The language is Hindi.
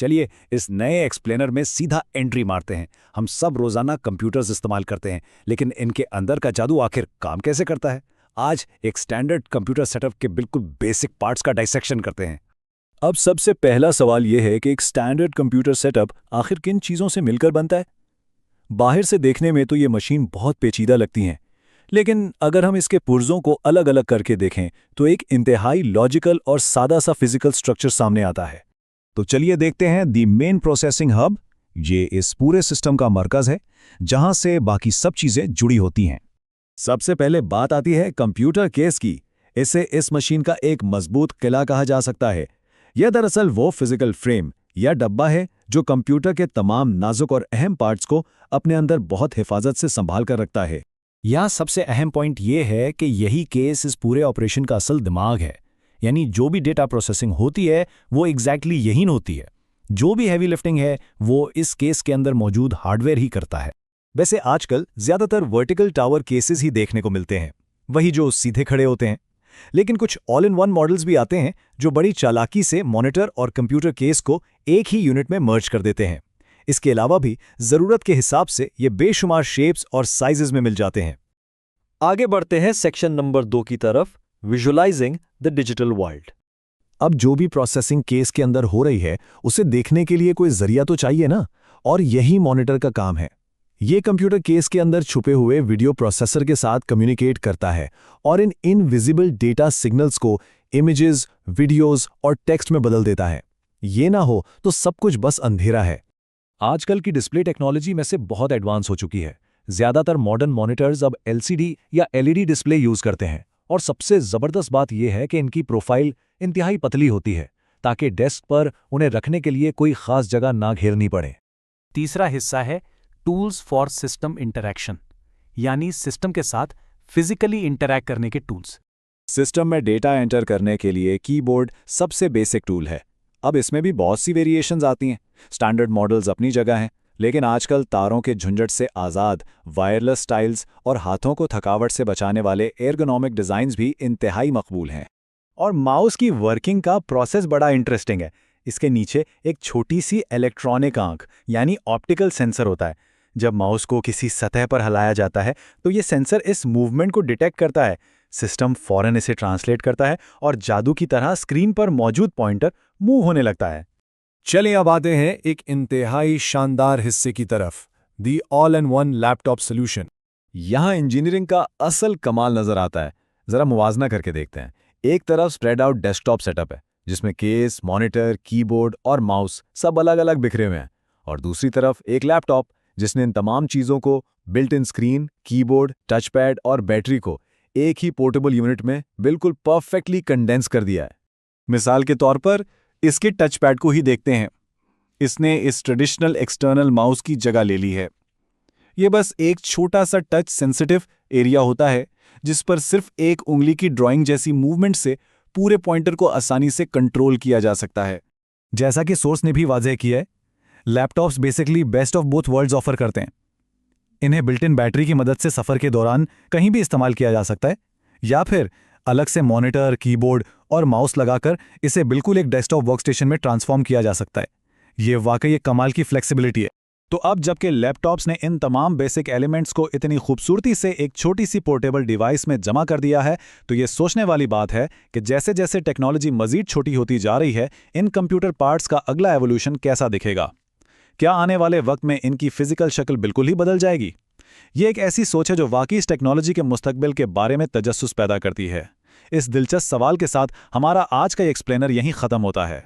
चलिए इस नए एक्सप्लेनर में सीधा एंट्री मारते हैं। हम सब रोजाना कंप्यूटर्स इस्तेमाल करते हैं, लेकिन इनके अंदर का जादू आखिर काम कैसे करता है? आज एक स्टैंडर्ड कंप्यूटर सेटअप के बिल्कुल बेसिक पार्ट्स का डाइसेक्शन करते हैं। अब सबसे पहला सवाल यह है कि एक स्टैंडर्ड कंप्यूटर सेटअप आखिर किन चीज़ों से मिलकर बनता है। बाहर से देखने में तो ये मशीन बहुत पेचीदा लगती हैं, लेकिन अगर हम इसके पुर्जों को अलग अलग करके देखें तो एक इंतहाई लॉजिकल और सादा सा फिजिकल स्ट्रक्चर सामने आता है। तो चलिए देखते हैं दी मेन प्रोसेसिंग हब। ये इस पूरे सिस्टम का मरकज है जहां से बाकी सब चीजें जुड़ी होती हैं। सबसे पहले बात आती है कंप्यूटर केस की। इसे इस मशीन का एक मजबूत किला कहा जा सकता है। यह दरअसल वो फिजिकल फ्रेम या डब्बा है जो कंप्यूटर के तमाम नाजुक और अहम पार्ट्स को अपने अंदर बहुत हिफाजत से संभाल कर रखता है। यहाँ सबसे अहम पॉइंट ये है कि यही केस इस पूरे ऑपरेशन का असल दिमाग है। यानी जो भी डेटा प्रोसेसिंग होती है वो एग्जैक्टली यही होती है। जो भी हैवी लिफ्टिंग है वो इस केस के अंदर मौजूद हार्डवेयर ही करता है। वैसे आजकल ज्यादातर वर्टिकल टावर केसेस ही देखने को मिलते हैं, वही जो सीधे खड़े होते हैं। लेकिन कुछ ऑल इन वन मॉडल्स भी आते हैं जो बड़ी चालाकी से मॉनिटर और कंप्यूटर केस को एक ही यूनिट में मर्ज कर देते हैं। इसके अलावा भी जरूरत के हिसाब से ये बेशुमार शेप्स और साइजेस में मिल जाते हैं। आगे बढ़ते हैं सेक्शन नंबर 2 की तरफ, विजुअलाइजिंग द डिजिटल वर्ल्ड। अब जो भी प्रोसेसिंग केस के अंदर हो रही है उसे देखने के लिए कोई जरिया तो चाहिए ना, और यही मॉनिटर का काम है। ये कंप्यूटर केस के अंदर छुपे हुए वीडियो प्रोसेसर के साथ कम्युनिकेट करता है और इन इनविजिबल डेटा सिग्नल्स को इमेजेस, वीडियोस और टेक्स्ट में बदल देता है। ये ना हो तो सब कुछ बस अंधेरा है। आजकल की डिस्प्ले टेक्नोलॉजी में से बहुत एडवांस हो चुकी है। ज्यादातर मॉडर्न मॉनिटर्स अब एलसीडी या एलईडी डिस्प्ले यूज करते हैं, और सबसे जबरदस्त बात यह है कि इनकी प्रोफाइल इंतहाई पतली होती है ताकि डेस्क पर उन्हें रखने के लिए कोई खास जगह ना घेरनी पड़े। तीसरा हिस्सा है टूल्स फॉर सिस्टम इंटरैक्शन, यानी सिस्टम के साथ फिजिकली इंटरैक्ट करने के टूल्स। सिस्टम में डेटा एंटर करने के लिए कीबोर्ड सबसे बेसिक टूल है। अब इसमें भी बहुत सी वेरिएशंस आती हैं। स्टैंडर्ड मॉडल्स अपनी जगह हैं, लेकिन आजकल तारों के झुंझट से आज़ाद वायरलेस स्टाइल्स और हाथों को थकावट से बचाने वाले एर्गोनॉमिक डिज़ाइंस भी इंतहाई मकबूल हैं। और माउस की वर्किंग का प्रोसेस बड़ा इंटरेस्टिंग है। इसके नीचे एक छोटी सी इलेक्ट्रॉनिक आंख यानी ऑप्टिकल सेंसर होता है। जब माउस को किसी सतह पर हिलाया जाता है तो ये सेंसर इस मूवमेंट को डिटेक्ट करता है। सिस्टम फौरन इसे ट्रांसलेट करता है और जादू की तरह स्क्रीन पर मौजूद पॉइंटर मूव होने लगता है। चलिए अब आते हैं एक इंतहाई शानदार हिस्से की तरफ, the all in one laptop solution. यहाँ इंजीनियरिंग का असल कमाल नजर आता है। जरा मुवाजना करके देखते हैं। एक तरफ स्प्रेड आउट डेस्कटॉप सेटअप है जिसमें केस, मॉनिटर, कीबोर्ड और माउस सब अलग अलग बिखरे हुए हैं, और दूसरी तरफ एक लैपटॉप जिसने इन तमाम चीज़ों को built in screen, keyboard, touchpad और बैटरी को एक ही पोर्टेबल यूनिट में बिल्कुल परफेक्टली कंडेंस कर दिया है। मिसाल के तौर पर इसके टचपैड को ही देखते हैं। इसने इस ट्रेडिशनल एक्सटर्नल माउस की जगह ले ली है। यह बस एक छोटा सा टच सेंसिटिव एरिया होता है जिस पर सिर्फ एक उंगली की ड्राइंग जैसी मूवमेंट से पूरे पॉइंटर को आसानी से कंट्रोल किया जा सकता है। जैसा कि सोर्स ने भी वाज़ेह किया है, laptops basically best of both worlds offer करते हैं। इन्हें बिल्ट इन बैटरी की मदद से सफ़र के दौरान कहीं भी इस्तेमाल किया जा सकता है, या फिर अलग से मॉनिटर, कीबोर्ड और माउस लगाकर इसे बिल्कुल एक डेस्कटॉप वर्कस्टेशन में ट्रांसफॉर्म किया जा सकता है। ये वाकई एक कमाल की फ्लेक्सिबिलिटी है। तो अब जबकि लैपटॉप्स ने इन तमाम बेसिक एलिमेंट्स को इतनी खूबसूरती से एक छोटी सी पोर्टेबल डिवाइस में जमा कर दिया है, तो ये सोचने वाली बात है कि जैसे जैसे टेक्नोलॉजी मजीद छोटी होती जा रही है, इन कंप्यूटर पार्ट्स का अगला एवोल्यूशन कैसा दिखेगा। क्या आने वाले वक्त में इनकी फिजिकल शक्ल बिल्कुल ही बदल जाएगी? ये एक ऐसी सोच है जो वाकई इस टेक्नोलॉजी के मुस्तकबिल के बारे में तजस्सुस पैदा करती है। इस दिलचस्प सवाल के साथ हमारा आज का एक्सप्लेनर यहीं ख़त्म होता है।